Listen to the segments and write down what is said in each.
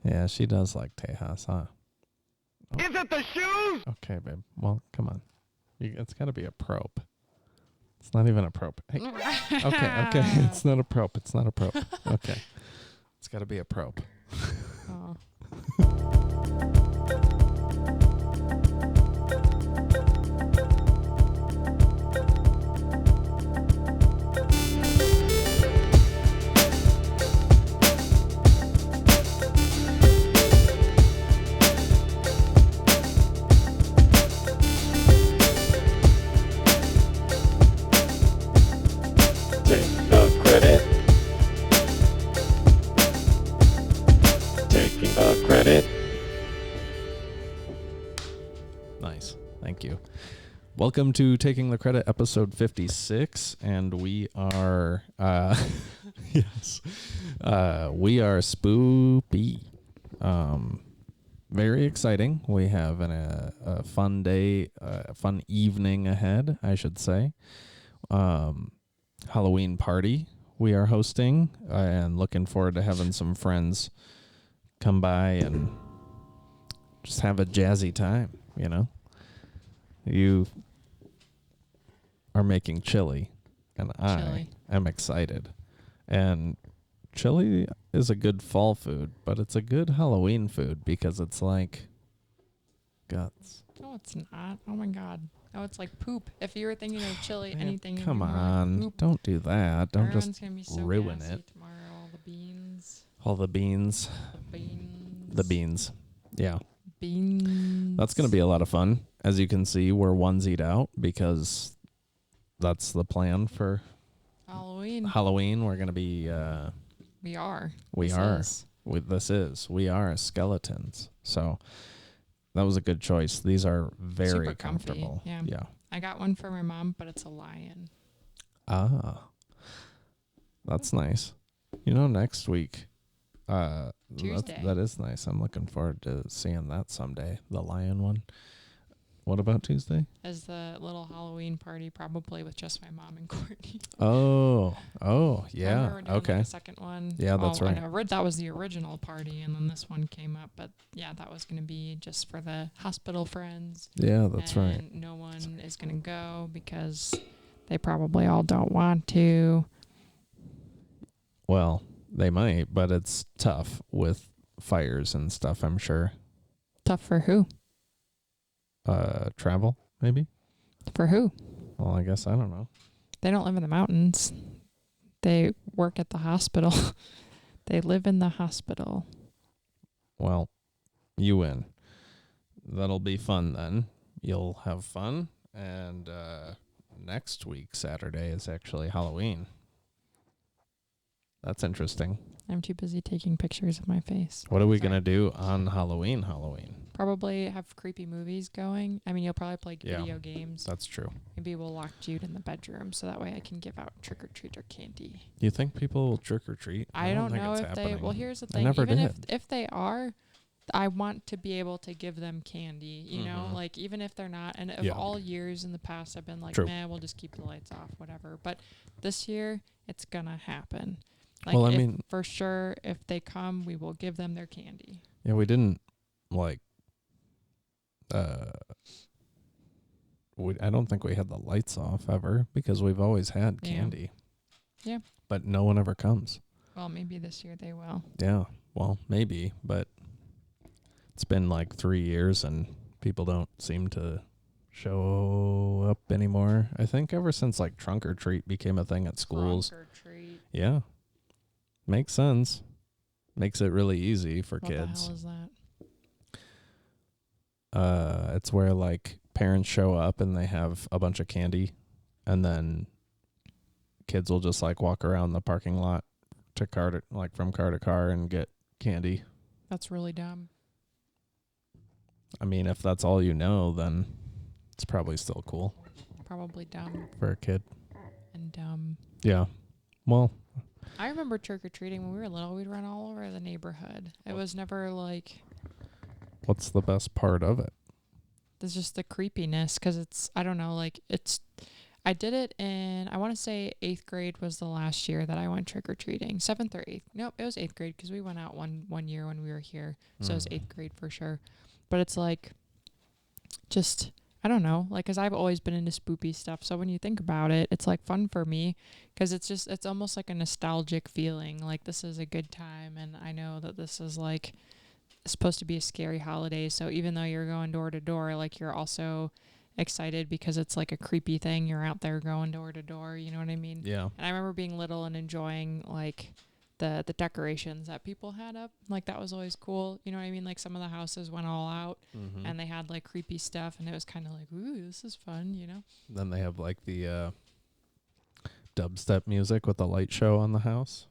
Yeah, she does like Tejas, huh? Oh. Is it the shoes? Okay, babe. Well, come on. It's got to be a probe. It's not even a probe. Hey. Okay. It's not a probe. Okay. It's got to be a probe. Oh. Taking the credit. Nice. Thank you. Welcome to Taking the Credit, episode 56, and we are, we are spoopy. Very exciting. We have a fun day, a fun evening ahead, I should say. Halloween party we are hosting, and looking forward to having some friends come by and just have a jazzy time, you know? You are making chili, and I am excited. And chili is a good fall food, but it's a good Halloween food because it's like guts. No, it's not. Oh my God. No, it's like poop. If you were thinking of chili, Man, anything. come on, poop. don't do that. Don't Everyone's just gonna be so ruin gassy it. tomorrow. All the beans. All the beans. The beans. Yeah. Beans. That's going to be a lot of fun. As you can see, we're onesied out because that's the plan for Halloween. We're going to be... We are. We are skeletons. So that was a good choice. These are very super comfortable. Comfy. Yeah. I got one for my mom, but it's a lion. Ah. That's nice. You know, next week... Tuesday. That is nice. I'm looking forward to seeing that someday. The lion one. What about Tuesday? As the little Halloween party, probably with just my mom and Courtney. Oh, yeah. Remember we're doing Okay. Like a second one. Yeah, that's right. That was the original party, and then this one came up. But yeah, that was going to be just for the hospital friends. Yeah, that's right. And no one is going to go because they probably all don't want to. Well, they might, but it's tough with fires and stuff, I'm sure. Tough for who? Travel, maybe? For who? Well, I guess I don't know. They don't live in the mountains. They work at the hospital. They live in the hospital. Well, you win. That'll be fun then. You'll have fun. And next week, Saturday, is actually Halloween. That's interesting. I'm too busy taking pictures of my face. What are we going to do on Halloween? Probably have creepy movies going. I mean, you'll probably play video games. That's true. Maybe we'll lock Jude in the bedroom so that way I can give out trick-or-treat or candy. You think people will trick-or-treat? I don't know if happening. Well, here's the thing. I never even did. if they are, I want to be able to give them candy, you know? Like, even if they're not. And if all years in the past I've been like, man, we'll just keep the lights off, whatever. But this year, it's going to happen. Like, well, I mean, for sure, if they come, we will give them their candy. Yeah, we didn't, like, I don't think we had the lights off ever because we've always had candy. Yeah. But no one ever comes. Well, maybe this year they will. Yeah, well, maybe, but it's been like 3 years and people don't seem to show up anymore. I think ever since, like, trunk or treat became a thing at schools. Trunk or treat. Yeah. Makes sense. Makes it really easy for kids. What the hell is that? It's where, like, parents show up and they have a bunch of candy, and then kids will just, like, walk around the parking lot from car to car and get candy. That's really dumb. I mean, if that's all you know, then it's probably still cool. Probably dumb. For a kid. And dumb. Yeah. Well, I remember trick-or-treating when we were little. We'd run all over the neighborhood. It was never like... What's the best part of it? It's just the creepiness, because it's, I don't know, like, it's... I did it in, I want to say 8th grade was the last year that I went trick-or-treating. 7th or 8th. Nope, it was 8th grade because we went out one year when we were here. So it was 8th grade for sure. But it's like, just, I don't know, like, because I've always been into spoopy stuff. So when you think about it, it's like fun for me because it's almost like a nostalgic feeling. Like, this is a good time. And I know that this is like supposed to be a scary holiday. So even though you're going door to door, like, you're also excited because it's like a creepy thing. You're out there going door to door, you know what I mean? Yeah. And I remember being little and enjoying like the decorations that people had up. Like, that was always cool, you know what I mean? Like, some of the houses went all out and they had like creepy stuff, and it was kind of like, ooh, this is fun, you know? Then they have like the dubstep music with the light show on the house.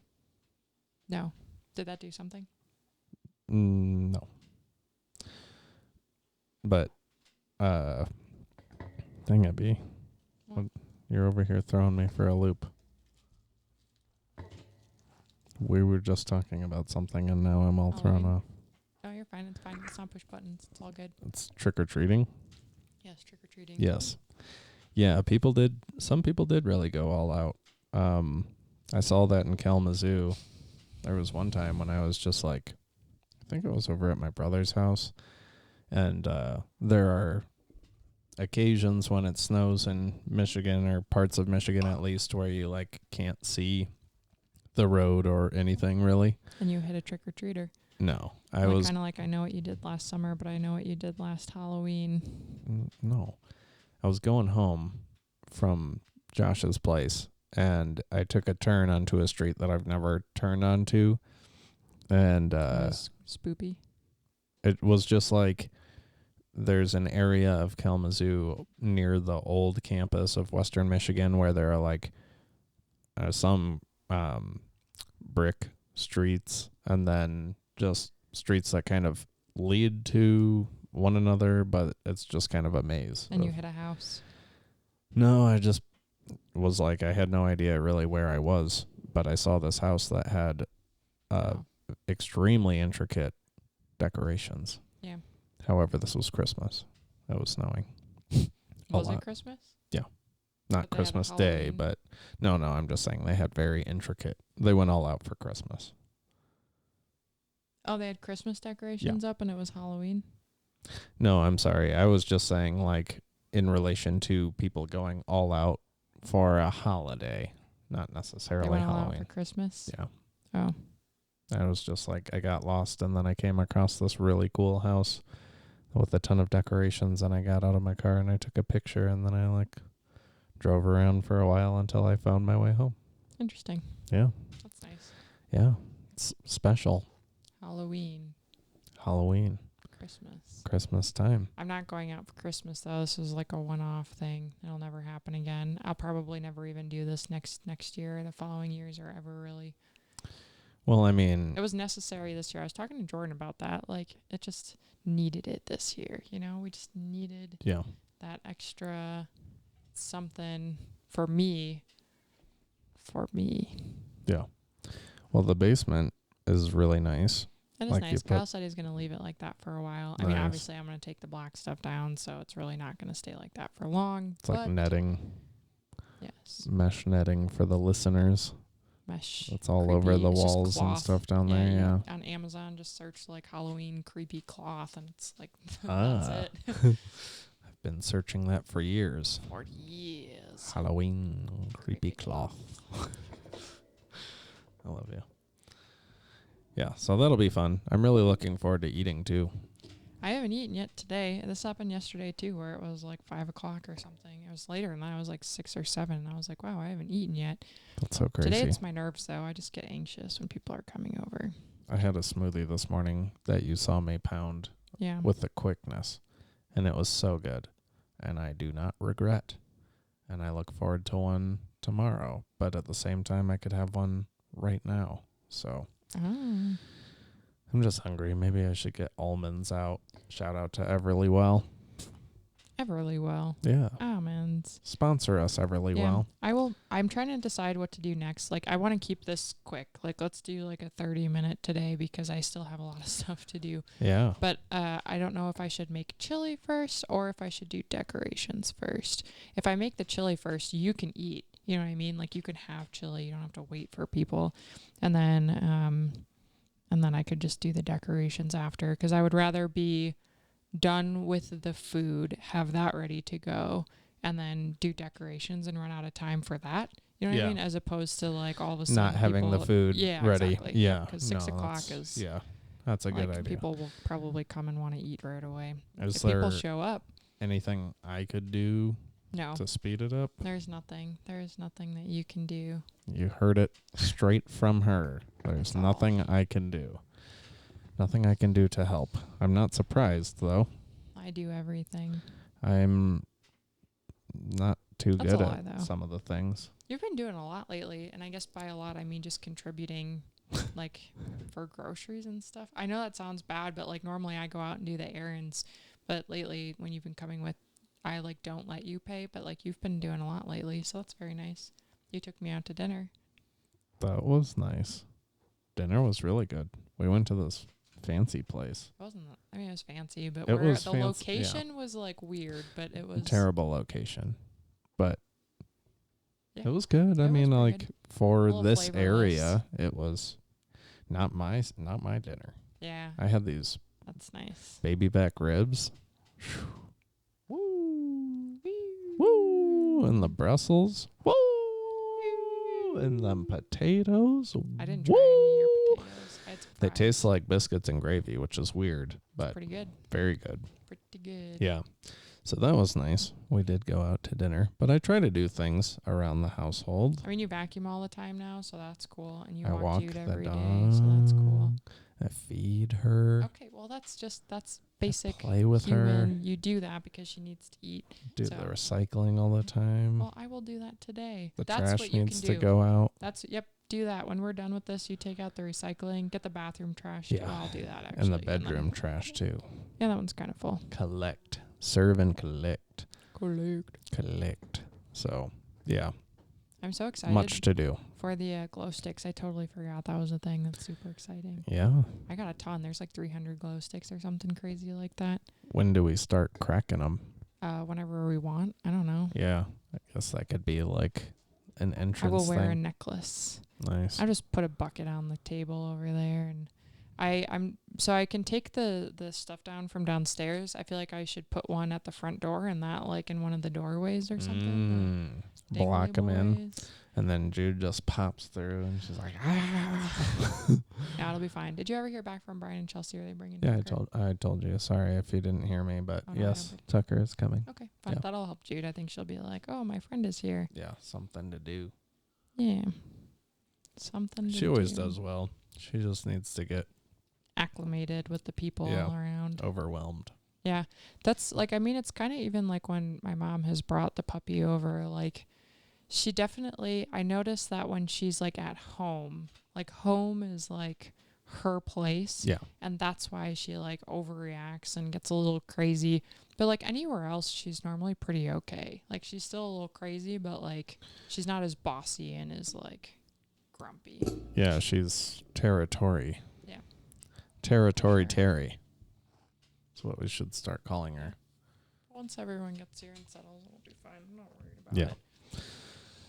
No. Did that do something? No. But dang it, B. You're over here throwing me for a loop. We were just talking about something, and now I'm all thrown off. No, you're fine. It's fine. It's not push buttons. It's all good. It's trick-or-treating? Yes, trick-or-treating. Yes. Yeah, some people did really go all out. I saw that in Kalamazoo. There was one time when I was just like, I think it was over at my brother's house, and there are occasions when it snows in Michigan, or parts of Michigan at least, where you like can't see the road or anything really. And you hit a trick-or-treater. No, I was kind of like, I know what you did last summer, but I know what you did last Halloween. No, I was going home from Josh's place, and I took a turn onto a street that I've never turned onto, and It was spoopy. it was just like, there's an area of Kalamazoo near the old campus of Western Michigan where there are like some brick streets, and then just streets that kind of lead to one another, but it's just kind of a maze. And you hit a house. No, I just was like, I had no idea really where I was, but I saw this house that had extremely intricate decorations. Yeah. However, this was Christmas. It was snowing. Was it Christmas? Yeah. Not Christmas Day, but no, I'm just saying they had very intricate. They went all out for Christmas. Oh, they had Christmas decorations up and it was Halloween? No, I'm sorry. I was just saying, like, in relation to people going all out for a holiday, not necessarily they went all Halloween. Out for Christmas? Yeah. Oh. I was just like, I got lost, and then I came across this really cool house with a ton of decorations, and I got out of my car and I took a picture, and then I like drove around for a while until I found my way home. Interesting. Yeah. That's nice. Yeah. It's special. Halloween. Christmas time. I'm not going out for Christmas though. This is like a one-off thing. It'll never happen again. I'll probably never even do this next year, the following years, or ever really. Well, I mean, it was necessary this year. I was talking to Jordan about that. Like, it just needed it this year. You know, we just needed that extra something for me. Yeah. Well, the basement is really nice. It is nice. Kyle said he's going to leave it like that for a while. Nice. I mean, obviously, I'm going to take the black stuff down, so it's really not going to stay like that for long. It's like netting. Yes. Mesh netting for the listeners. Mesh. It's all over the walls and stuff down there, yeah. On Amazon, just search like Halloween creepy cloth, and it's like, that's it. I've been searching that for years. 40 years. Halloween creepy cloth. I love you. Yeah, so that'll be fun. I'm really looking forward to eating too. I haven't eaten yet today. This happened yesterday too, where it was like 5 o'clock or something. It was later than that. It was like 6 or 7, and I was like, wow, I haven't eaten yet. That's so crazy. Today it's my nerves though. I just get anxious when people are coming over. I had a smoothie this morning that you saw me pound with the quickness, and it was so good, and I do not regret. And I look forward to one tomorrow, but at the same time I could have one right now. So I'm just hungry. Maybe I should get almonds out. Shout out to Everly Well. Everly Well. Yeah. Almonds. Sponsor us, Everly Yeah, Well. I will. I'm trying to decide what to do next. Like, I want to keep this quick. Like, let's do like a 30-minute today because I still have a lot of stuff to do. Yeah. But I don't know if I should make chili first or if I should do decorations first. If I make the chili first, you can eat. You know what I mean? Like, you can have chili. You don't have to wait for people. And then I could just do the decorations after because I would rather be done with the food, have that ready to go, and then do decorations and run out of time for that. You know what I mean? As opposed to like all of a sudden not having the food ready. Exactly. Yeah. Because 6 o'clock is that's a like, good idea. people will probably come and want to eat right away. Is if there people show up. anything I could do No. to speed it up? There's nothing. There's nothing that you can do. You heard it straight from her. There's That's nothing I can do. Nothing I can do to help. I'm not surprised, though. I do everything. I'm not too That's good a lie, at though. some of the things. You've been doing a lot lately, and I guess by a lot I mean just contributing like for groceries and stuff. I know that sounds bad, but like normally I go out and do the errands, but lately when you've been coming with, I like don't let you pay, but like you've been doing a lot lately, so that's very nice. You took me out to dinner. That was nice. Dinner was really good. We went to this fancy place. It wasn't, I mean, it was fancy, but It was the fancy, location was like weird, but it was Terrible location. But Yeah. it was good. I It was mean, pretty like good. for little this flavorless. area, it was not my dinner. Yeah, I had these that's nice. baby back ribs. Woo. Woo. And the Brussels. Woo. And them potatoes. I didn't try any of your potatoes. I had some They fries. taste like biscuits and gravy, which is weird, It's but pretty good. very good. Pretty good. Yeah. So that was nice. We did go out to dinner, but I try to do things around the household. I mean, you vacuum all the time now, so that's cool. And you I walk walk Jude the every day, dog. so that's cool. I feed her. Okay, well, that's basic Play with her. human. You do that because she needs to eat. Do So- the recycling all the time. Well, I will do that today. The That's trash what you needs can to do. go out. Do that. When we're done with this, you take out the recycling, get the bathroom trash. Yeah. Well, I'll do that actually. And the then- bedroom trash too. Yeah, that one's kind of full. Collect. Serve and collect. Collect. So, yeah. I'm so excited Much to do. for the glow sticks. I totally forgot that was a thing. That's super exciting. Yeah. I got a ton. There's like 300 glow sticks or something crazy like that. When do we start cracking them? Whenever we want. I don't know. Yeah. I guess that could be like an entrance I will wear a thing. necklace. Nice. I'll just put a bucket on the table over there, and I'm so I can take the stuff down from downstairs. I feel like I should put one at the front door and that like in one of the doorways or something. Block them in. Boys. And then Jude just pops through and she's like, ah. Yeah, it'll be fine. Did you ever hear back from Brian and Chelsea? Are they bringing? Yeah, Tucker? I told you. Sorry if you didn't hear me, but Oh, no, I yes, remembered. Tucker is coming. Okay, fine. Yeah. That'll help Jude. I think she'll be like, "Oh, my friend is here." Yeah, something to do. Yeah, something. She to always do. does well. She just needs to get Acclimated with the people Yeah. all around. overwhelmed. Yeah, that's like, I mean, it's kind of even like when my mom has brought the puppy over, like she definitely, I noticed that when she's like at home, like home is like her place. Yeah. And that's why she like overreacts and gets a little crazy. But like anywhere else, she's normally pretty okay. Like she's still a little crazy, but like she's not as bossy and as like grumpy. Yeah, she's territory. Yeah. Territory Sure. Terry. That's what we should start calling her. Once everyone gets here and settles, we'll be fine. I'm not worried about Yeah. it.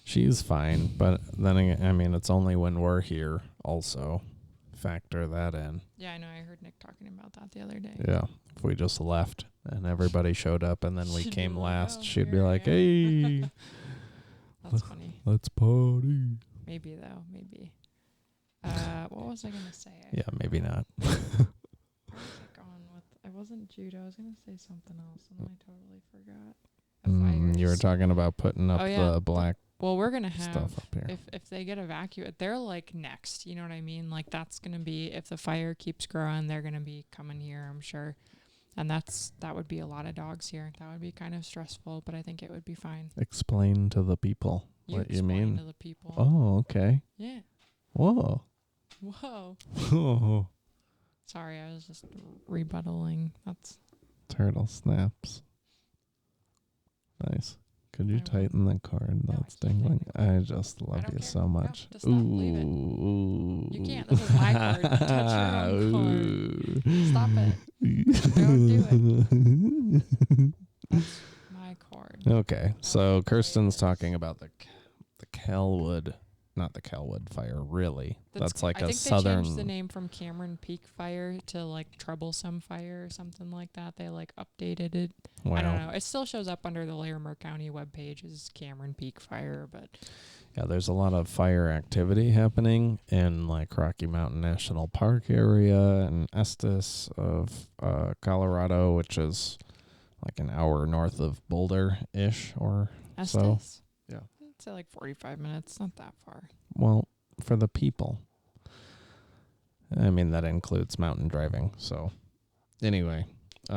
She's fine, but then again, I mean, it's only when we're here also. Factor that in. Yeah, I know. I heard Nick talking about that the other day. Yeah. If we just left and everybody showed up and then we She'd be came like, last, "Oh, she'd be here I like, am." hey, That's funny. let's party. Maybe though. Maybe. What was I gonna say? Yeah, maybe not. Where was I going with? I wasn't Jude. I was gonna say something else, and then I totally forgot. You were Fires. talking about putting up Oh, yeah. the black Well, we're gonna have stuff up here. if they get evacuated, they're like next. You know what I mean? Like that's gonna be if the fire keeps growing, they're gonna be coming here, I'm sure. And that would be a lot of dogs here. That would be kind of stressful, but I think it would be fine. Explain to the people what you explain mean. to the people. Oh, okay. Yeah. Whoa. Whoa. Oh, Sorry, I was just rebuttaling. That's turtle snaps. Nice. Could you I will. tighten the cord No, that's I can't dangling? tighten I just love don't you care. so No, much. just stop. Leave it. Ooh. You can't. This is my cord. Touch your own cord. Stop it. Don't do it. That's my cord. Okay, so Okay, Kirsten's it is. talking about the Calwood, not the Calwood fire, really. That's like I a think southern. they changed the name from Cameron Peak Fire to like Troublesome Fire or something like that. They like updated it. Wow. I don't know. It still shows up under the Larimer County webpage as Cameron Peak Fire, but Yeah, there's a lot of fire activity happening in like Rocky Mountain National Park area and Estes of Colorado, which is like an hour north of Boulder-ish or so. Estes? Yeah. I'd say like 45 minutes. Not that far. Well, for the people. I mean, that includes mountain driving. So anyway, it's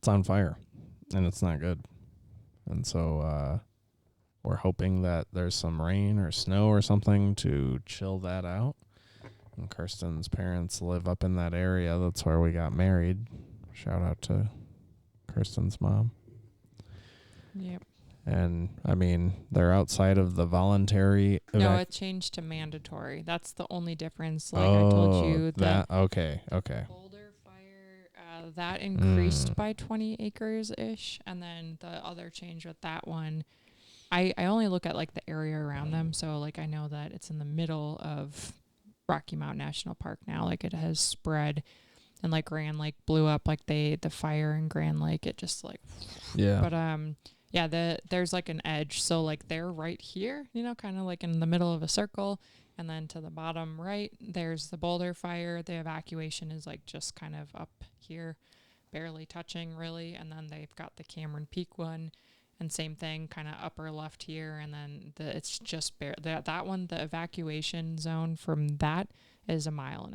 on fire and it's not good. And so we're hoping that there's some rain or snow or something to chill that out. And Kirsten's parents live up in that area. That's where we got married. Shout out to Kirsten's mom. Yep. And, I mean, they're outside of the voluntary... No, it changed to mandatory. That's the only difference. Like I told you. Okay. Boulder Fire, that increased by 20 acres-ish. And then the other change with that one, I only look at, like, the area around them. So, like, I know that it's in the middle of Rocky Mountain National Park now. Like, it has spread. And, like, Grand Lake blew up. Like, the fire in Grand Lake, it just, like... Yeah. But, yeah, there's like an edge. So like they're right here, you know, kind of like in the middle of a circle. And then to the bottom right, there's the Boulder Fire. The evacuation is like just kind of up here, barely touching really. And then they've got the Cameron Peak one. And same thing, kind of upper left here. And then it's just that one, the evacuation zone from that is 1.5 miles.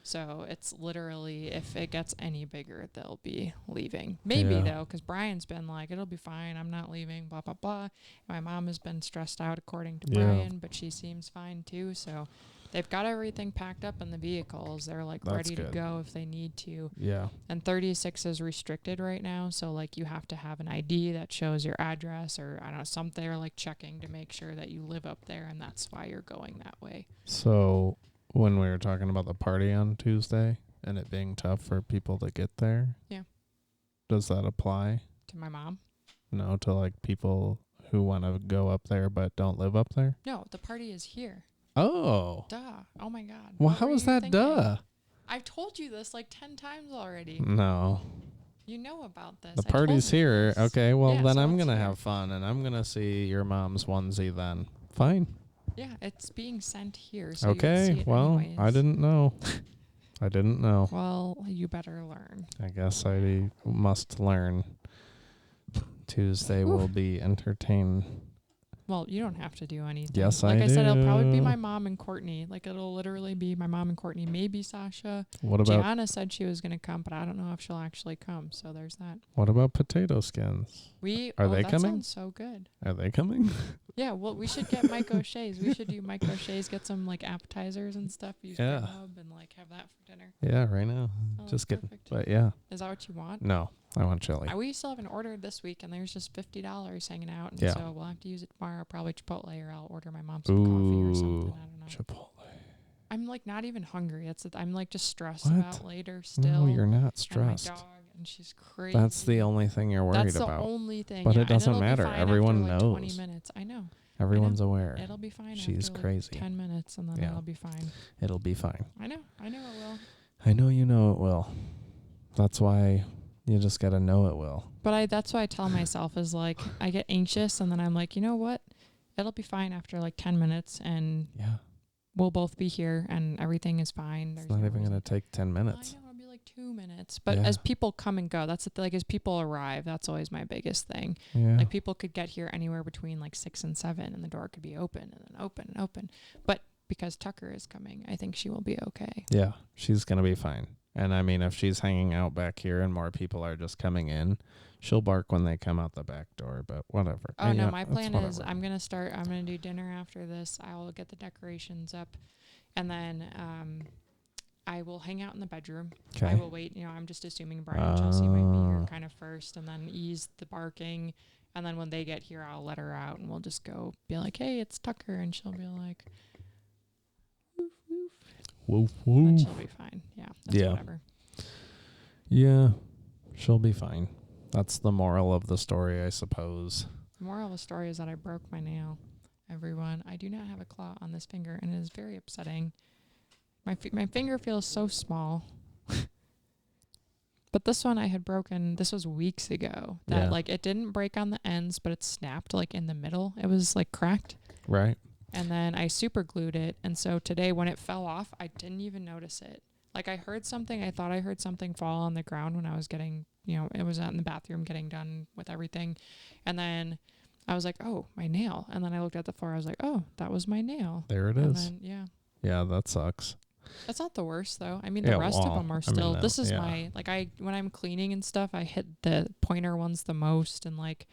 So it's literally, if it gets any bigger, they'll be leaving. Maybe, though, because Brian's been like, it'll be fine. I'm not leaving, blah, blah, blah. My mom has been stressed out, according to Brian, but she seems fine, too. So they've got everything packed up in the vehicles. They're, like, That's ready good. to go if they need to. Yeah. And 36 is restricted right now. So, like, you have to have an ID that shows your address or, I don't know, something. They're, like, checking to make sure that you live up there, and that's why you're going that way. So... when we were talking about the party on Tuesday and it being tough for people to get there. Yeah. Does that apply? To my mom? No, to like people who want to go up there but don't live up there? No, the party is here. Oh. Duh. Oh my God. Well, What how were is you that thinking? duh? I've told you this like 10 times already. No. You know about this. The I told party's you here. this. Okay, well Yeah, then so I'm it's going to here. have fun and I'm going to see your mom's onesie then. Fine. Yeah, it's being sent here. So you Okay, can see it well, anyways. I didn't know. I didn't know. Well, you better learn. I guess I must learn. Tuesday will be entertained. Well, you don't have to do anything. Yes, like I I said, it'll probably be do. my mom and Courtney. Like, it'll literally be my mom and Courtney. Maybe Sasha. What about Gianna said she was going to come, but I don't know if she'll actually come. So there's that. potato skins? Are they that coming? sounds so good. Are they coming? Yeah, well, we should get Mike O'Shea's. We should do Mike O'Shea's, get some, like, appetizers and stuff. Use Yeah. Grubhub and, like, have that for dinner. Yeah, right now. Oh, Just that's kidding. perfect. But yeah. Is that what you want? No, I want chili. We still haven't ordered this week, and there's just $50 hanging out. And Yeah. so we'll have to use it tomorrow, probably Chipotle, or I'll order my mom some coffee or something. Ooh, I don't know. Chipotle. I'm, like, not even hungry. I'm, like, just stressed What? about later still. No, you're not And stressed. my dog, and she's crazy. That's the only thing you're worried That's the about. only thing. But yeah, it doesn't and it'll be matter. fine Everyone after, like, 20 knows. minutes. I know. Everyone's aware. It'll be fine. She's after, like, crazy. 10 minutes, and then Yeah. it'll be fine. It'll be fine. I know it will. I know you know it will. That's why you just got to know it will. But that's why I tell myself is like, I get anxious and then I'm like, you know what? It'll be fine after like 10 minutes and Yeah. we'll both be here and everything is fine. It's not even going to take 10 minutes. I know, it'll be like 2 minutes. But Yeah. as people come and go, that's like as people arrive, that's always my biggest thing. Yeah. Like people could get here anywhere between like 6 and 7 and the door could be open and then open and open. But because Tucker is coming, I think she will be okay. Yeah, she's going to be fine. And I mean, if she's hanging out back here and more people are just coming in, she'll bark when they come out the back door, but whatever. Oh, no, Yeah, my it's plan is whatever. I'm going to do dinner after this. I will get the decorations up. And then I will hang out in the bedroom. Okay. I will wait. I'm just assuming Brian and Chelsea might be here kind of first, and then ease the barking. And then when they get here, I'll let her out, and we'll just go be like, "Hey, it's Tucker," and she'll be like, "Woof woof." Woof woof. And she'll be fine. Yeah. That's whatever. Yeah, she'll be fine. That's the moral of the story, I suppose. The moral of the story is that I broke my nail. Everyone, I do not have a claw on this finger, and it is very upsetting. My finger feels so small. But this one I had broken, this was weeks ago. That like it didn't break on the ends, but it snapped like in the middle. It was like cracked. Right. And then I super glued it. And so today when it fell off, I didn't even notice it. Like I heard something, I thought I heard something fall on the ground when I was getting, it was out in the bathroom getting done with everything. And then I was like, oh, my nail. And then I looked at the floor, I was like, oh, that was my nail. There it and is. Then, Yeah, that sucks. That's not the worst though. I mean, the rest of them are still, this is my, when I'm cleaning and stuff, I hit the pointer ones the most, and like,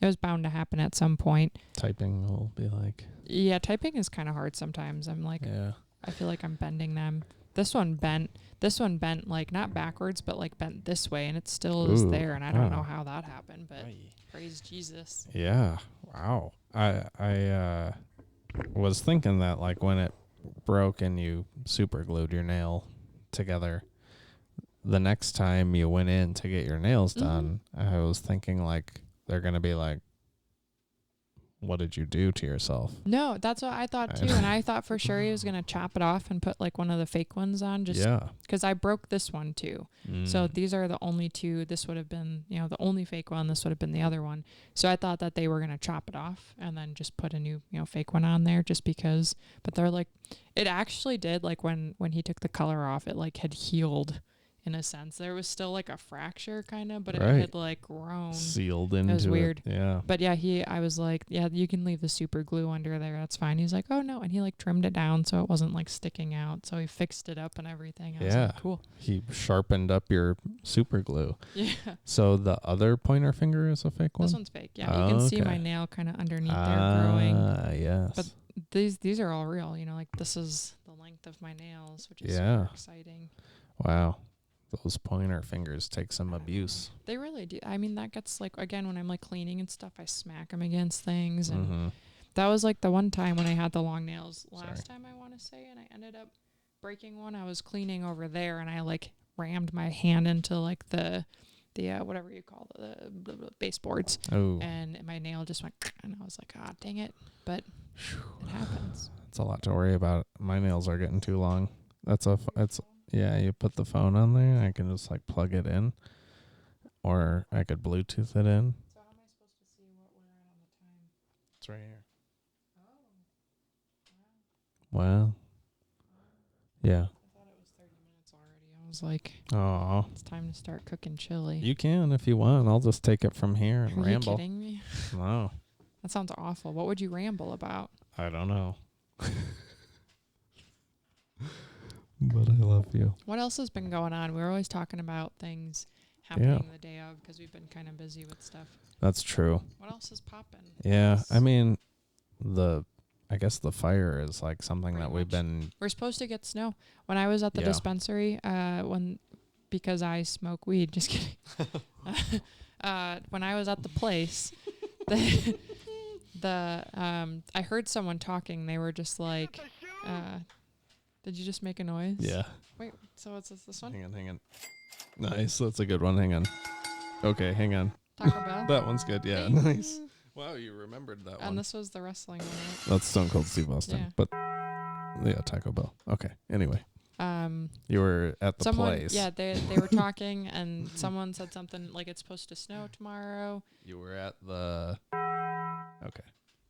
it was bound to happen at some point. Typing will be like. Yeah, typing is kind of hard sometimes. I'm like, I feel like I'm bending them. This one bent like not backwards, but like bent this way, and it still is there, and I don't know how that happened, but praise Jesus. Yeah. Wow. I was thinking that like when it broke and you super glued your nail together, the next time you went in to get your nails done, I was thinking like they're gonna be like, what did you do to yourself? No, that's what I thought too, and I thought for sure he was gonna chop it off and put like one of the fake ones on, just because I broke this one too. So these are the only two. This would have been the only fake one. This would have been the other one. So I thought that they were gonna chop it off and then just put a new fake one on there just because. But they're like, it actually did, like when he took the color off, it like had healed. In a sense, there was still like a fracture kind of, but it had like grown, sealed into it. It was weird. Yeah. But yeah, I was like, yeah, you can leave the super glue under there. That's fine. He's like, oh no. And he like trimmed it down so it wasn't like sticking out. So he fixed it up and everything. I was like, cool. He sharpened up your super glue. Yeah. So the other pointer finger is a fake one? This one's fake. Yeah. You can see my nail kind of underneath there growing. Yes. But these are all real, like this is the length of my nails, which is super exciting. Wow. Those pointer fingers take some abuse. They really do. I mean, that gets like, again, when I'm like cleaning and stuff, I smack them against things. And that was like the one time when I had the long nails last time, I want to say, and I ended up breaking one. I was cleaning over there and I like rammed my hand into like the whatever you call the baseboards. Oh. And my nail just went, and I was like, ah, dang it. But it happens. It's a lot to worry about. My nails are getting too long. Yeah, you put the phone on there, I can just like plug it in, or I could Bluetooth it in. So how am I supposed to see what we're at on the time? It's right here. Oh. Wow. Yeah. I thought it was 30 minutes already. I was like, oh, it's time to start cooking chili. You can if you want. I'll just take it from here and ramble. Are you kidding me? No. That sounds awful. What would you ramble about? I don't know. But I love you. What else has been going on? We're always talking about things happening the day of because we've been kind of busy with stuff. That's true. What else is popping? Yeah, I mean, I guess the fire is like something Pretty that we've been. We're supposed to get snow. When I was at the dispensary, because I smoke weed. Just kidding. When I was at the place, I heard someone talking. They were just like. Did you just make a noise? Yeah. Wait, so it's this one? Hang on. Nice, that's a good one. Hang on. Okay, hang on. Taco Bell? That one's good, yeah. Nice. Wow, you remembered that one. And this was the wrestling one, right? That's Stone Cold Steve Austin. Yeah. But, yeah, Taco Bell. Okay, anyway. You were at the place. Yeah, they were talking, and someone said something like it's supposed to snow tomorrow. You were at the... Okay.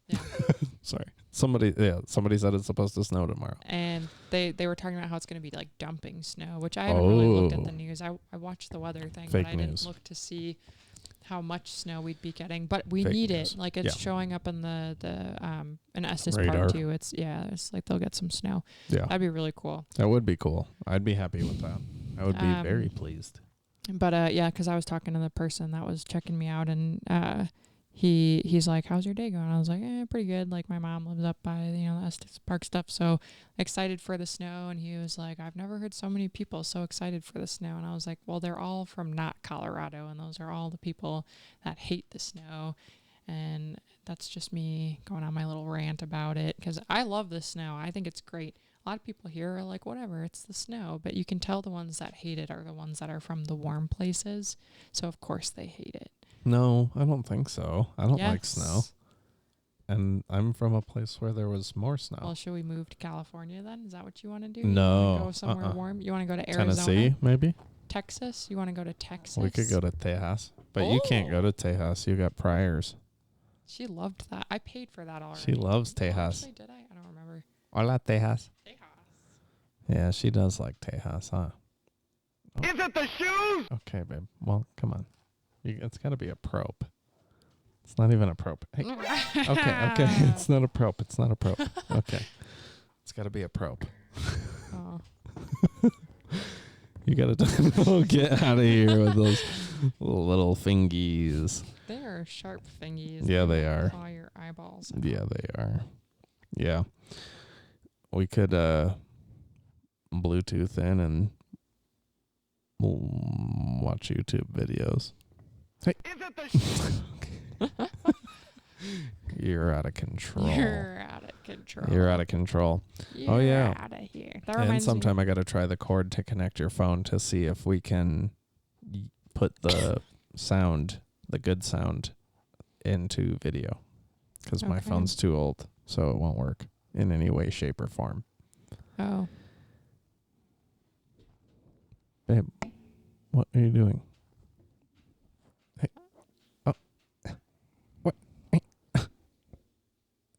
Yeah. Sorry. Somebody said it's supposed to snow tomorrow. And they were talking about how it's going to be like dumping snow, which I haven't really looked at the news. I watched the weather thing, Fake but I news. didn't look to see how much snow we'd be getting. But we Fake need news. it. Like it's showing up in in Estes Radar. Park too. It's like they'll get some snow. Yeah. That'd be really cool. That would be cool. I'd be happy with that. I would be very pleased. But yeah, because I was talking to the person that was checking me out, and he's like, how's your day going? I was like, pretty good. Like, my mom lives up by, the Estes Park stuff, so excited for the snow. And he was like, I've never heard so many people so excited for the snow. And I was like, well, they're all from not Colorado, and those are all the people that hate the snow. And that's just me going on my little rant about it, because I love the snow. I think it's great. A lot of people here are like, whatever, it's the snow. But you can tell the ones that hate it are the ones that are from the warm places. So, of course, they hate it. No, I don't think so. I don't like Yes. snow. And I'm from a place where there was more snow. Well, should we move to California then? Is that what you want to do? No. You want to go somewhere warm? You want to go to Arizona? Tennessee, maybe? Texas? You want to go to Texas? We could go to Tejas. But you can't go to Tejas. You got priors. She loved that. I paid for that already. She loves Tejas. Actually, did I? I don't remember. Hola, Tejas. Tejas. Yeah, she does like Tejas, huh? Is it the shoes? Okay, babe. Well, come on. It's got to be a probe. It's not even a probe. Hey. Okay. It's not a probe. It's not a probe. Okay. It's got to be a probe. Oh. You got to get out of here with those little fingies. They are sharp fingies. Yeah, they are. Claw your eyeballs. Yeah, they are. Yeah. We could Bluetooth in and watch YouTube videos. Hey. Is it the shoes? You're out of control. You're out of control. You're out of control. You're yeah. out of here. That And reminds sometime me. I got to try the cord to connect your phone to see if we can put the sound, the good sound, into video. Because my Okay. phone's too old, so it won't work in any way, shape, or form. Oh. Babe, what are you doing? Hey. Oh. What?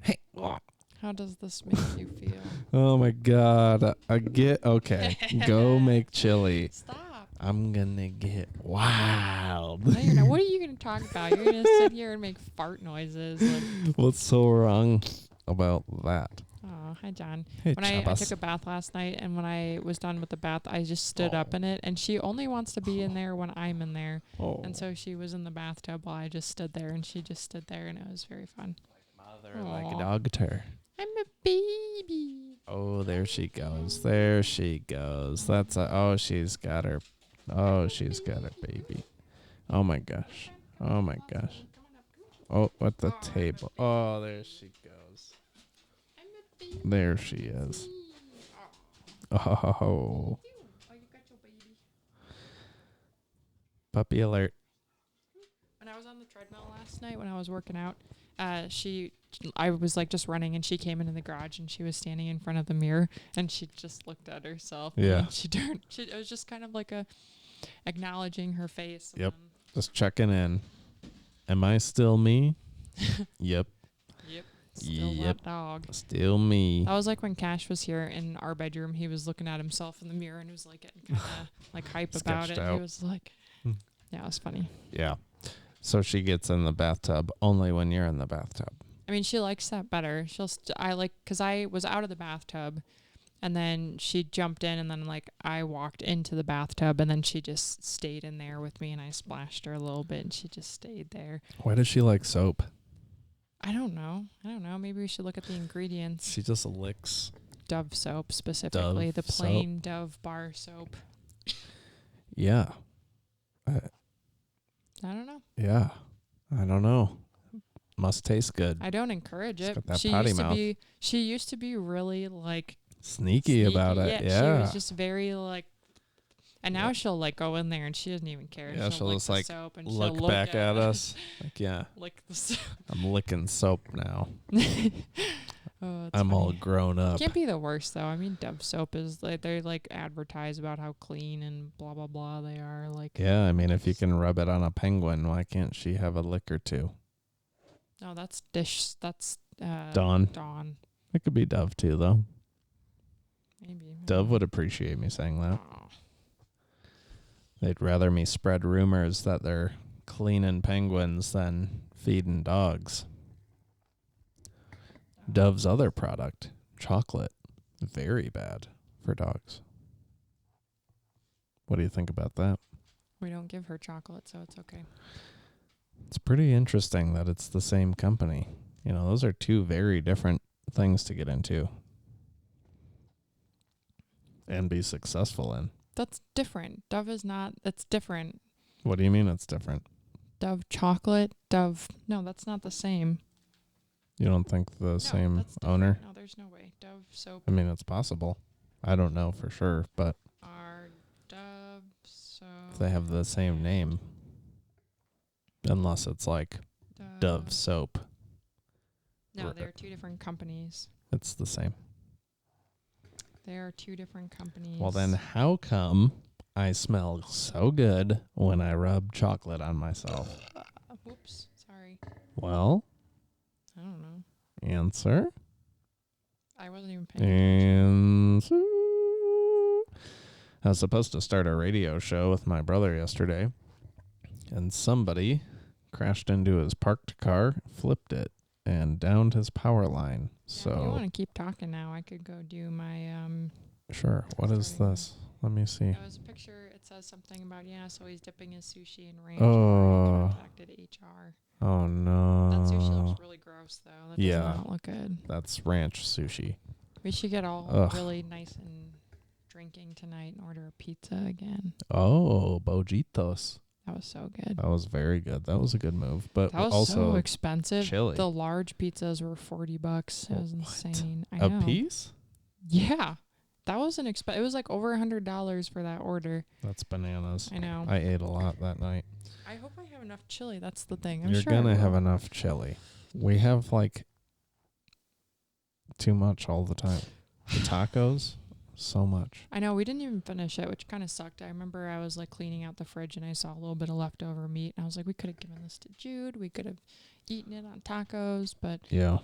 Hey. Oh. How does this make you feel? Oh my God. Okay. Go make chili. Stop. I'm gonna get wild. No, you're not. What are you going to talk about? You're going to sit here and make fart noises. Like, What's so wrong about that? oh, hi, John. Hey, When I Chavas. took a bath last night, and when I was done with the bath, I just stood up in it, and she only wants to be in there when I'm in there. Oh. And so she was in the bathtub while I just stood there, and she just stood there, and it was very fun. Mother like a Aw. dogter. I'm a baby. Oh, there she goes. There she goes. Oh, she's got her baby. Oh my gosh. Oh my gosh. Oh, at the table. Oh, there she goes. There she is. Oh. Oh, you got your baby. Puppy alert. When I was on the treadmill last night when I was working out, I was like just running, and she came into the garage, and she was standing in front of the mirror, and she just looked at herself. Yeah. And she turned. It was just kind of like a acknowledging her face. Yep. Just checking in. Am I still me? Yep. Yep. Still Yep. that dog. Still me. That was like when Cash was here in our bedroom. He was looking at himself in the mirror and was like getting kind of like hype about Sketched it. out. He was like, yeah, it was funny. Yeah. So she gets in the bathtub only when you're in the bathtub. I mean, she likes that better. Because I was out of the bathtub, and then she jumped in, and then like I walked into the bathtub, and then she just stayed in there with me, and I splashed her a little bit, and she just stayed there. Why does she like soap? I don't know. Maybe we should look at the ingredients. She just licks. Dove soap specifically, Dove the plain Dove bar soap. Yeah. I don't know. Yeah. I don't know. Must taste good. I don't encourage She's it. got that She potty used mouth. to be. She used to be really like Sneaky about it. She Yeah. was just very like. And now she'll like go in there and she doesn't even care. Yeah, she'll lick just the like soap and look she'll look back at us. Like, yeah, Lick the soap. I'm licking soap now. Oh, it's I'm all funny. grown up. Can't be the worst though. I mean, Dove soap is like they like advertise about how clean and blah blah blah they are. Like, Yeah, I mean, if you can rub it on a penguin, why can't she have a lick or two? no, that's dish. That's Dawn. Dawn. It could be Dove too, though. Maybe. Dove would appreciate me saying that. Oh. They'd rather me spread rumors that they're cleaning penguins than feeding dogs. Dove's other product, chocolate, very bad for dogs. What do you think about that? We don't give her chocolate, so it's okay. It's pretty interesting that it's the same company. You know, those are two very different things to get into and be successful in. That's different. Dove is not. That's different. What do you mean it's different? Dove chocolate, Dove. No, that's not the same. You don't think the same owner? No, there's no way. Dove soap. I mean, it's possible. I don't know for sure, but Are Dove soap. they have the same name. Unless it's like Dove soap. No, they're two different companies. It's the same. They are two different companies. Well, then how come I smell so good when I rub chocolate on myself? Whoops. Sorry. Well, I don't know. answer. I wasn't even paying attention. I was supposed to start a radio show with my brother yesterday, and somebody crashed into his parked car, flipped it, and downed his power line. So if you want to keep talking now, I could go do my Sure. What is this? Let me see. It was a picture. It says something about so he's dipping his sushi in ranch. Oh. He contacted HR. Oh no. That sushi looks really gross though. That Yeah. does not look good. That's ranch sushi. We should get all really nice and drinking tonight and order a pizza again. Oh, Bojitos. That was so good. That was very good. That was a good move. But that was also so expensive. chili. The large pizzas were $40. It was insane. I a know. piece? Yeah. That was it was like over $100 for that order. That's bananas. I know. I ate a lot that night. I hope I have enough chili. That's the thing. You're sure gonna have enough chili. We have like too much all the time. The tacos, so much. I know we didn't even finish it, which kind of sucked. I remember I was like cleaning out the fridge and I saw a little bit of leftover meat. And I was like, we could have given this to Jude. We could have eaten it on tacos, but Yeah.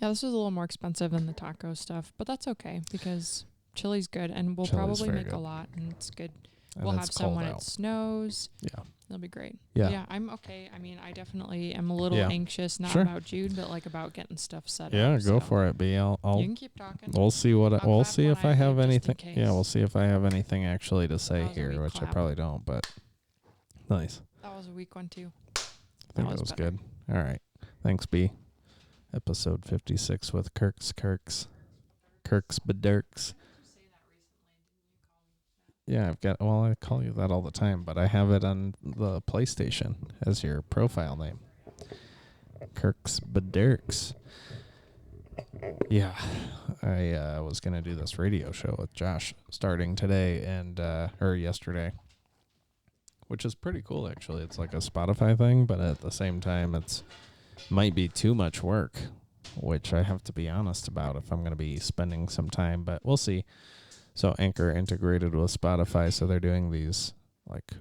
Yeah, this was a little more expensive than the taco stuff, but that's okay because chili's good, and we'll Chili's probably very make good. a lot, and it's good. And We'll it's have some when cold it out. snows. Yeah. It'll be great. Yeah. Yeah, I'm okay. I mean, I definitely am a little Yeah. anxious, not Sure. about Jude, but like about getting stuff set Yeah, up. go so for it, B. You I'll can keep talking. we'll see what I'll we'll clap see when if I I have leave, just in anything. case. Yeah, we'll see if I have anything actually to say That was a here, weak which I clap. probably don't, but nice. That was a weak one too. I think it was better. good. All right. Thanks, B. Episode 56 with Kirks Bedirks. Yeah, I call you that all the time, but I have it on the PlayStation as your profile name. Kirks Bedirks. Yeah, I was going to do this radio show with Josh starting today or yesterday, which is pretty cool, actually. It's like a Spotify thing, but at the same time, it's might be too much work, which I have to be honest about if I'm going to be spending some time, but we'll see. So Anchor integrated with Spotify, so they're doing these like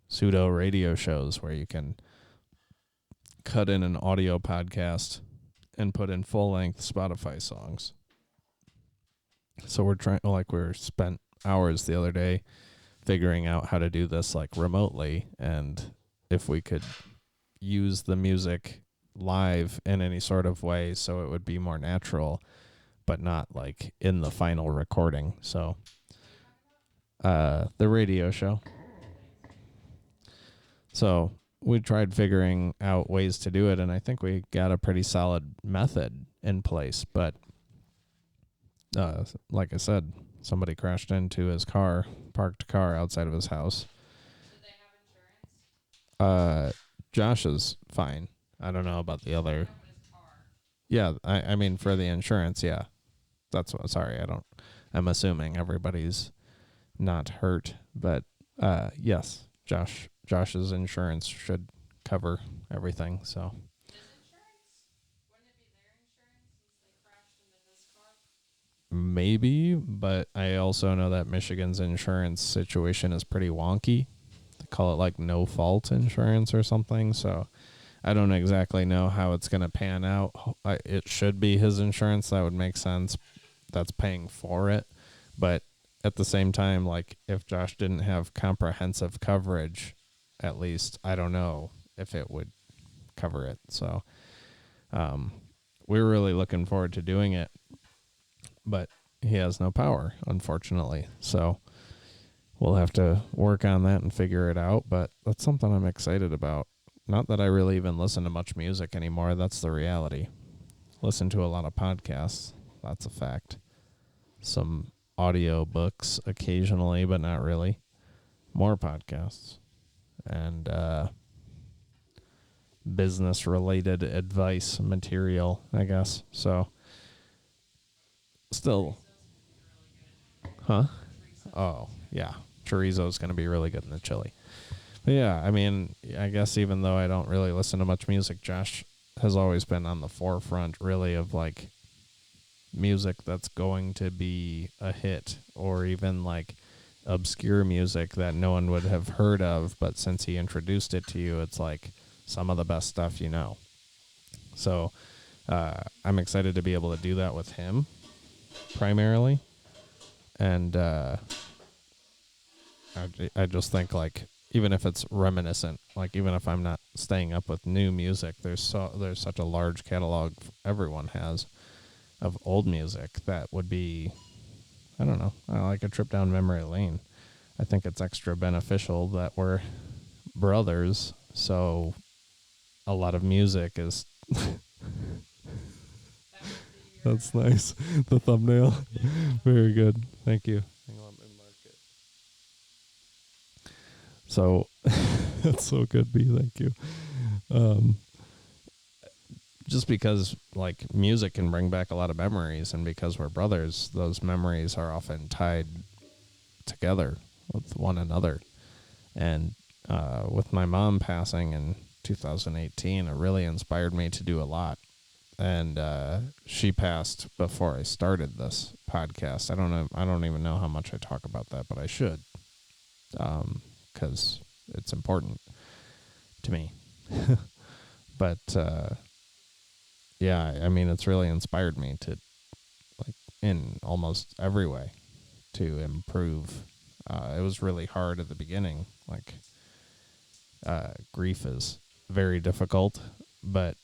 pseudo radio shows where you can cut in an audio podcast and put in full-length Spotify songs. So we spent hours the other day figuring out how to do this like remotely, and if we could use the music live in any sort of way so it would be more natural, but not like in the final recording. So the radio show. So we tried figuring out ways to do it, and I think we got a pretty solid method in place, but like I said, somebody crashed into his parked car outside of his house. Did they have insurance? Josh is fine. I don't know about the other. Yeah, I mean for the insurance, yeah. I'm assuming everybody's not hurt, but yes, Josh's insurance should cover everything, so. His insurance? Wouldn't it be their insurance since they crashed into his car? Maybe, but I also know that Michigan's insurance situation is pretty wonky. They call it like no fault insurance or something, so I don't exactly know how it's going to pan out. It should be his insurance. That would make sense. That's paying for it. But at the same time, like if Josh didn't have comprehensive coverage, at least, I don't know if it would cover it. So we're really looking forward to doing it. But he has no power, unfortunately. So we'll have to work on that and figure it out. But that's something I'm excited about. not that I really even listen to much music anymore. That's the reality. Listen to a lot of podcasts. That's a fact. Some audio books occasionally, but not really. More podcasts. And business related advice material, I guess. So still, huh? Oh, yeah. Chorizo's going to be really good in the chili. But yeah, I mean, I guess even though I don't really listen to much music, Josh has always been on the forefront really of like music that's going to be a hit, or even like obscure music that no one would have heard of, but since he introduced it to you, it's like some of the best stuff you know. So I'm excited to be able to do that with him primarily. And I just think like, even if it's reminiscent, like even if I'm not staying up with new music, there's such a large catalog everyone has of old music that would be, I don't know, like a trip down memory lane. I think it's extra beneficial that we're brothers, so a lot of music is that's nice. The thumbnail. Very good. Thank you. Hang on, let me mark it. So that's so good, B. Thank you. Just because like music can bring back a lot of memories, and because we're brothers, those memories are often tied together with one another. And with my mom passing in 2018, it really inspired me to do a lot. And she passed before I started this podcast. I don't know. I don't even know how much I talk about that, but I should, because it's important to me. But yeah, I mean, it's really inspired me to, like, in almost every way, to improve. It was really hard at the beginning. Like, grief is very difficult, but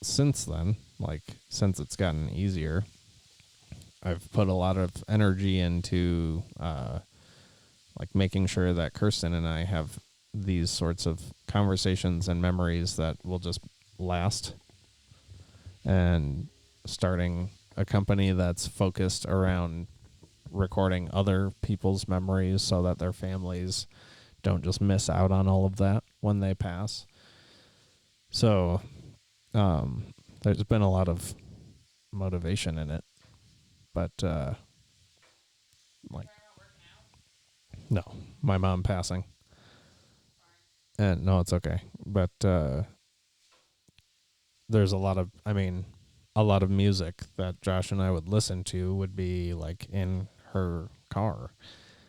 since then, like, since it's gotten easier, I've put a lot of energy into like making sure that Kirsten and I have these sorts of conversations and memories that will just last, and starting a company that's focused around recording other people's memories so that their families don't just miss out on all of that when they pass. So there's been a lot of motivation in it, but like, no, my mom passing, and no, it's okay. But there's a lot of music that Josh and I would listen to would be like in her car.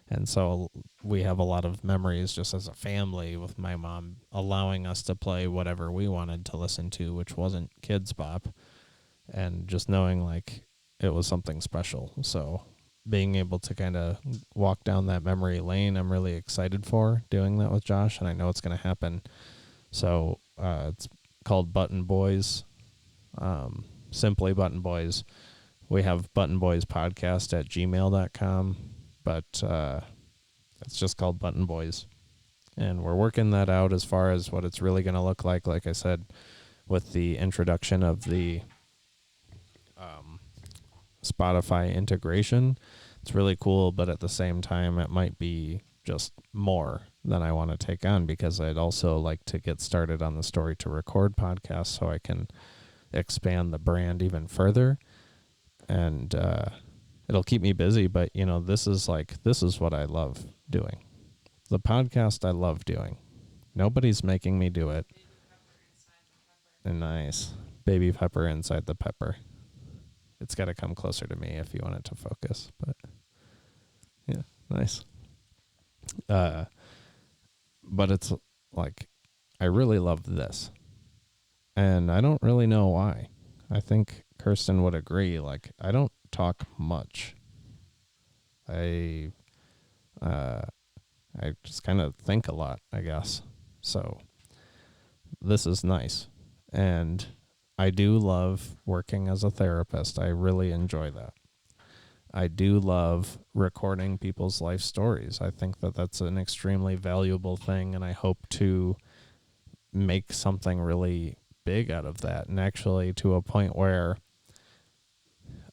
And so we have a lot of memories just as a family with my mom allowing us to play whatever we wanted to listen to, which wasn't Kids Bop, and just knowing like it was something special. So being able to kind of walk down that memory lane, I'm really excited for doing that with Josh, and I know it's going to happen. So it's called Button Boys, simply Button Boys. We have buttonboyspodcast@gmail.com, but it's just called Button Boys. And we're working that out as far as what it's really going to look like. Like I said, with the introduction of the Spotify integration, it's really cool, but at the same time, it might be just more than I want to take on, because I'd also like to get started on the Story to Record podcast so I can expand the brand even further. And it'll keep me busy, but this is what I love doing. The podcast I love doing. Nobody's making me do it. And nice. Baby pepper inside the pepper. It's got to come closer to me if you want it to focus, but yeah, nice. But it's like, I really love this, and I don't really know why. I think Kirsten would agree. Like, I don't talk much. I just kind of think a lot, I guess. So this is nice. And I do love working as a therapist. I really enjoy that. I do love recording people's life stories. I think that that's an extremely valuable thing, and I hope to make something really big out of that, and actually to a point where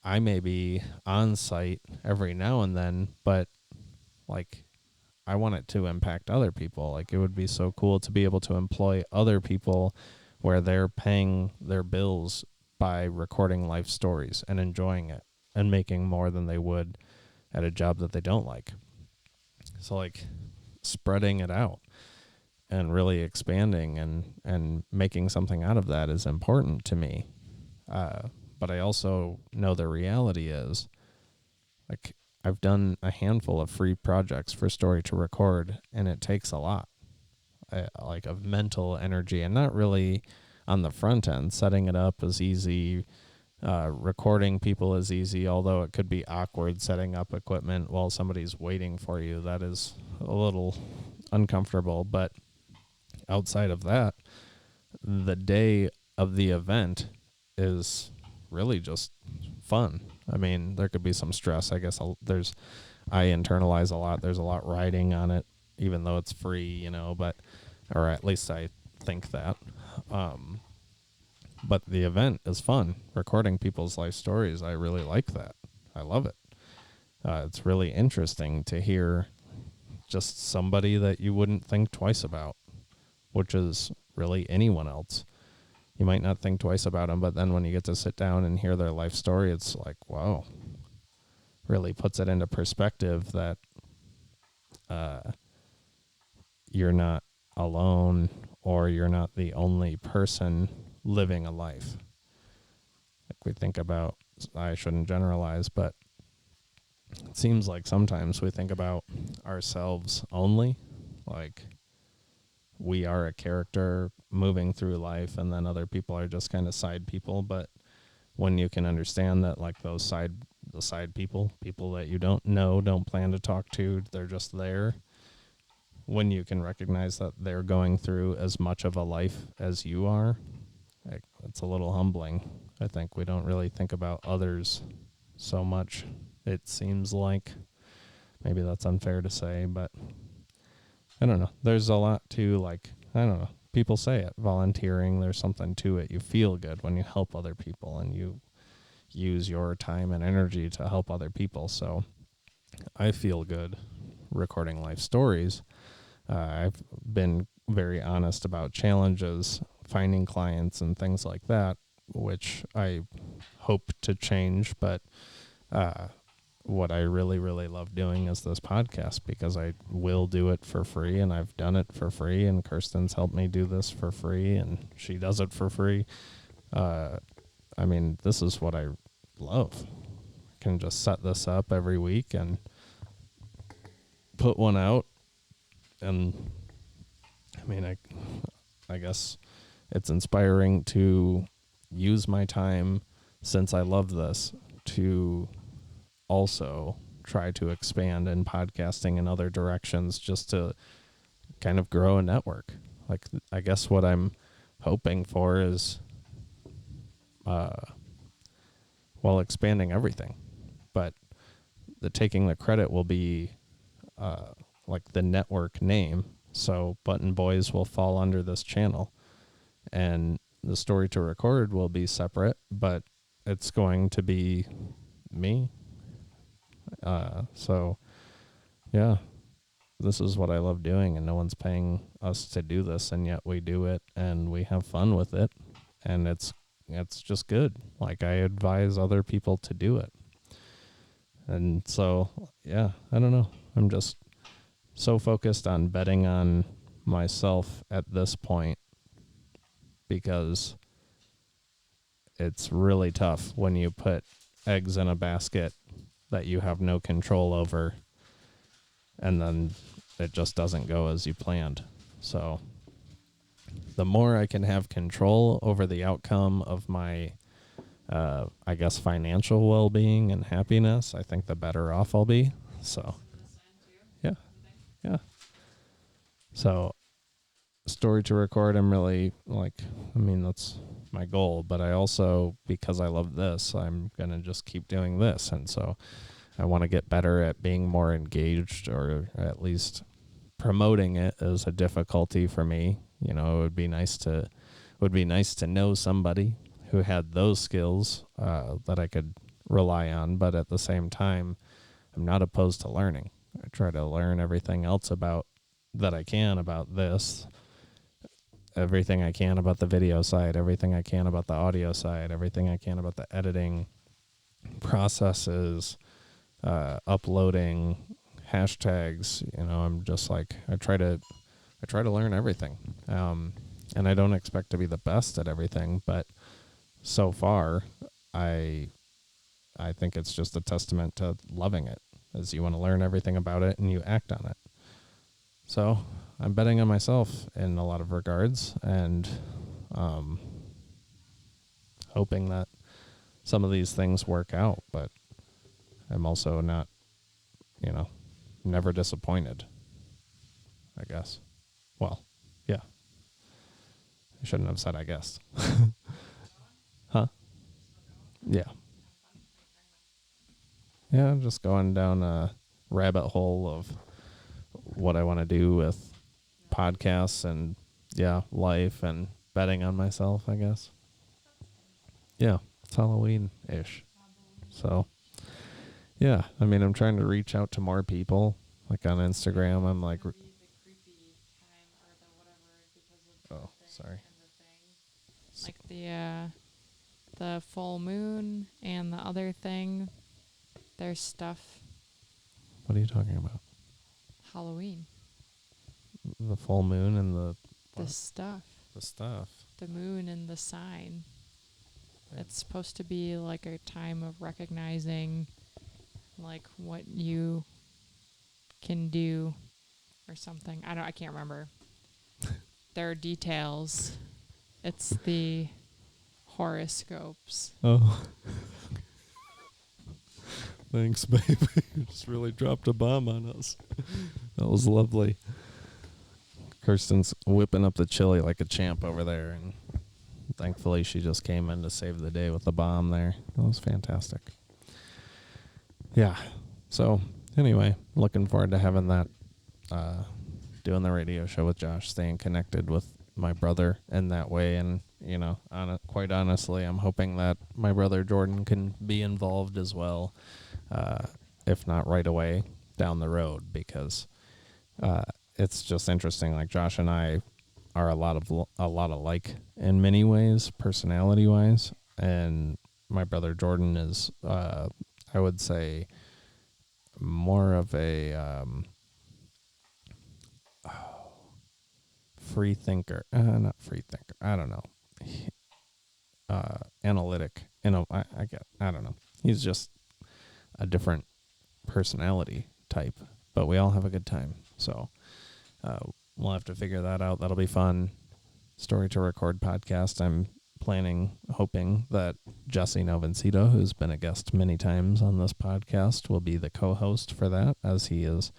I may be on site every now and then, but like I want it to impact other people. Like it would be so cool to be able to employ other people where they're paying their bills by recording life stories and enjoying it and making more than they would at a job that they don't like. So like spreading it out and really expanding and making something out of that is important to me. But I also know the reality is, like, I've done a handful of free projects for Story to Record, and it takes a lot, like, of mental energy, and not really on the front end. Setting it up is easy. Recording people is easy, although it could be awkward setting up equipment while somebody's waiting for you. That is a little uncomfortable, but outside of that, the day of the event is really just fun. I mean, there could be some stress. I guess I internalize a lot. There's a lot riding on it, even though it's free, but, or at least I think that. But the event is fun. Recording people's life stories, I really like that. I love it. It's really interesting to hear just somebody that you wouldn't think twice about, which is really anyone else. You might not think twice about them, but then when you get to sit down and hear their life story, it's like, wow, really puts it into perspective that you're not alone, or you're not the only person living a life. Like we think about, I shouldn't generalize, but it seems like sometimes we think about ourselves only, like we are a character moving through life, and then other people are just kind of side people. But when you can understand that, like, the side people that you don't know, don't plan to talk to, they're just there. When you can recognize that they're going through as much of a life as you are, it's a little humbling. I think we don't really think about others so much. It seems like, maybe that's unfair to say, but I don't know. There's a lot to, like, I don't know. People say it. Volunteering, there's something to it. You feel good when you help other people and you use your time and energy to help other people. So I feel good recording life stories. I've been very honest about challenges, finding clients and things like that, which I hope to change. But what I really, really love doing is this podcast, because I will do it for free, and I've done it for free, and Kirsten's helped me do this for free, and she does it for free. I mean, this is what I love. I can just set this up every week and put one out, and I mean, I guess it's inspiring to use my time, since I love this, to also try to expand in podcasting in other directions, just to kind of grow a network. Like, I guess what I'm hoping for is, expanding everything. But the Taking the Credit will be like the network name. So Button Boys will fall under this channel, and the Story to Record will be separate, but it's going to be me. So yeah, this is what I love doing, and no one's paying us to do this, and yet we do it and we have fun with it, and it's just good. Like, I advise other people to do it. And so, yeah, I don't know. I'm just so focused on betting on myself at this point, because it's really tough when you put eggs in a basket that you have no control over, and then it just doesn't go as you planned. So the more I can have control over the outcome of my, I guess, financial well-being and happiness, I think the better off I'll be. So, yeah. So, Story to Record, I'm really, like, I mean, that's my goal, but I also, because I love this, I'm going to just keep doing this. And so I want to get better at being more engaged, or at least promoting it is a difficulty for me. You know, it would be nice to know somebody who had those skills that I could rely on, but at the same time, I'm not opposed to learning. I try to learn everything else about that I can about this, everything I can about the video side, everything I can about the audio side, everything I can about the editing processes, uploading, hashtags. You know, I'm just like, I try to learn everything. And I don't expect to be the best at everything, but so far, I think it's just a testament to loving it, as you want to learn everything about it and you act on it. So I'm betting on myself in a lot of regards, and hoping that some of these things work out, but I'm also not, never disappointed, I guess. Well, yeah. I shouldn't have said I guess. Huh? Yeah. Yeah, I'm just going down a rabbit hole of what I want to do with podcasts and, life and betting on myself, I guess. Yeah, it's Halloween-ish. So, yeah, I mean, I'm trying to reach out to more people. Like on Instagram, I'm like... Oh, sorry. Like the full moon and the other thing. There's stuff. What are you talking about? Halloween. The full moon and the... The what? stuff. The stuff. The moon and the sign. It's supposed to be like a time of recognizing like what you can do or something. I can't remember. There are details. It's the horoscopes. Oh. Thanks, baby. You just really dropped a bomb on us. That was lovely. Kirsten's whipping up the chili like a champ over there, and thankfully she just came in to save the day with the bomb there. That was fantastic. Yeah. So, anyway, looking forward to having that, doing the radio show with Josh, staying connected with my brother in that way. And, quite honestly, I'm hoping that my brother Jordan can be involved as well, if not right away, down the road, because it's just interesting. Like, Josh and I are a lot alike in many ways, personality-wise, and my brother Jordan is, I would say, more of a free thinker. Not free thinker. I don't know. Analytic. I don't know. He's just a different personality type, but we all have a good time. So we'll have to figure that out. That'll be fun. Story to Record podcast. I'm hoping that Jesse Novencito, who's been a guest many times on this podcast, will be the co-host for that, as he is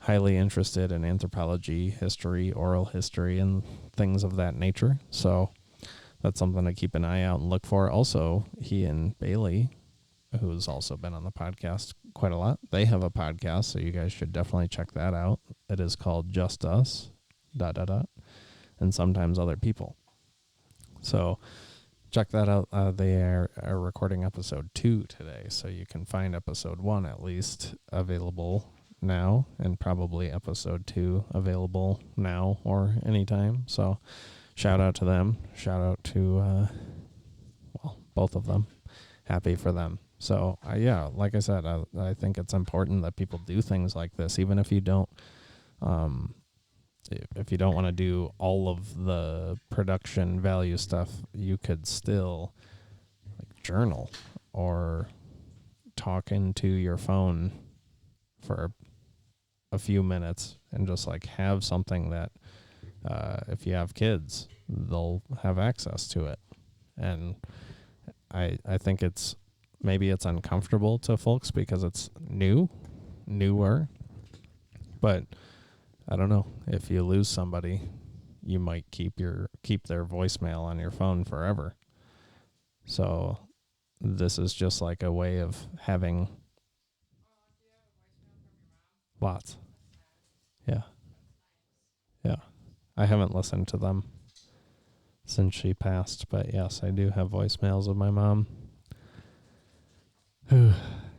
highly interested in anthropology, history, oral history, and things of that nature. So that's something to keep an eye out and look for. Also, he and Bailey, who's also been on the podcast quite a lot, they have a podcast, so you guys should definitely check that out. It is called Just Us, ... and sometimes other people. So check that out. They are recording episode 2 today, so you can find episode 1 at least available now, and probably episode 2 available now or anytime. So shout out to them. Shout out to, both of them. Happy for them. So, like I said, I think it's important that people do things like this, even if you don't, want to do all of the production value stuff. You could still journal or talk into your phone for a few minutes and just have something that, if you have kids, they'll have access to it. And I think maybe it's uncomfortable to folks because it's newer, but I don't know. If you lose somebody, you might keep their voicemail on your phone forever. So this is just like a way of having lots. Yeah. Yeah. I haven't listened to them since she passed, but yes, I do have voicemails of my mom.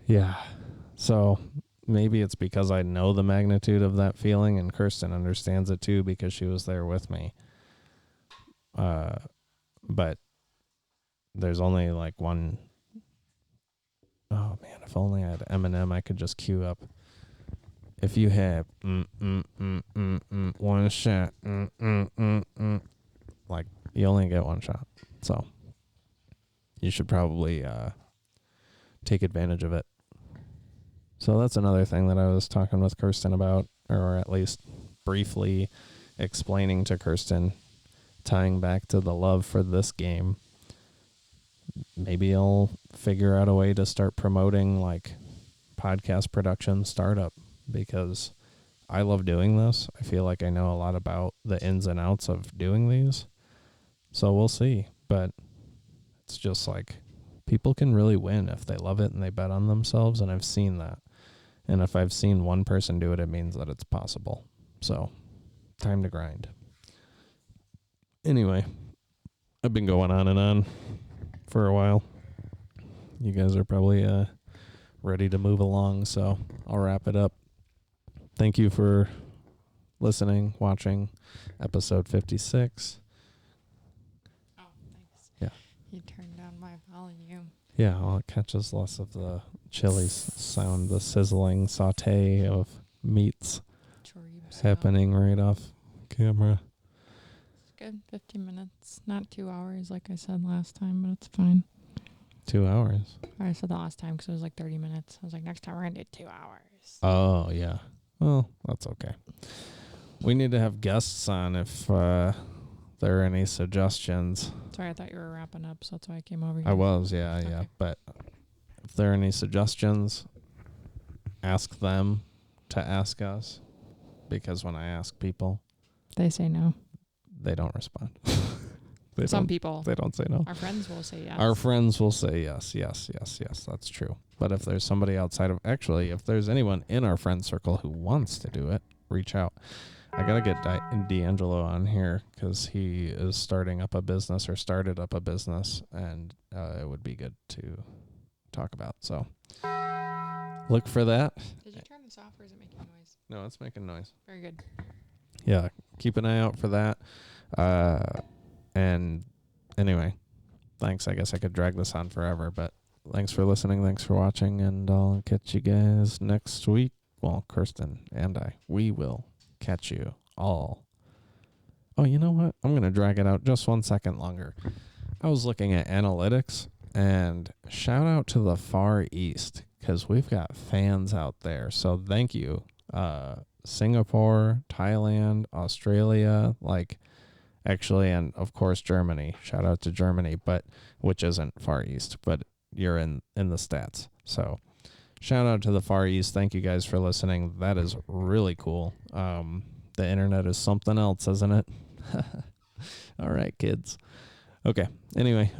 Yeah. So maybe it's because I know the magnitude of that feeling, and Kirsten understands it too because she was there with me. But there's only like one. Oh man, if only I had Eminem, I could just cue up. If you have one shot, like you only get one shot, so you should probably take advantage of it. So that's another thing that I was talking with Kirsten about, or at least briefly explaining to Kirsten, tying back to the love for this game. Maybe I'll figure out a way to start promoting like podcast production startup, because I love doing this. I feel like I know a lot about the ins and outs of doing these. So we'll see. But it's just like people can really win if they love it and they bet on themselves. And I've seen that. And if I've seen one person do it, it means that it's possible. So time to grind. Anyway, I've been going on and on for a while. You guys are probably ready to move along, so I'll wrap it up. Thank you for listening, watching episode 56. Oh, thanks. Yeah. You turned down my volume. Yeah, well, it catches less of the chili sound, the sizzling saute of meats happening right off camera. It's good. 15 minutes, not 2 hours like I said last time, but it's fine. 2 hours. I said the last time because it was like 30 minutes. I was like, next time we're going to do 2 hours. Oh, yeah. Well, that's okay. We need to have guests on if there are any suggestions. Sorry, I thought you were wrapping up, so that's why I came over here. I was, yeah. Okay. But if there are any suggestions, ask them to ask us, because when I ask people, they say no. They don't respond. Some people. They don't say no. Our friends will say yes. Our friends will say yes. That's true. But if there's somebody outside of, actually, if there's anyone in our friend circle who wants to do it, reach out. I got to get D'Angelo on here because he is starting up a business, or started up a business, and it would be good to talk about. So look for that. Did you turn this off, or is it making noise? No, it's making noise. Very good. Yeah, keep an eye out for that. And anyway, thanks. I guess I could drag this on forever, but thanks for listening. Thanks for watching, and I'll catch you guys next week. Well, Kirsten and we will catch you all. Oh, you know what? I'm going to drag it out just 1 second longer. I was looking at analytics, and shout out to the Far East, because we've got fans out there. So thank you. Singapore, Thailand, Australia, actually, and of course Germany. Shout out to Germany, but which isn't Far East, but you're in the stats. So shout out to the Far East. Thank you guys for listening. That is really cool. The internet is something else, isn't it? All right, kids. Okay. Anyway,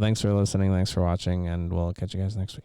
thanks for listening. Thanks for watching, and we'll catch you guys next week.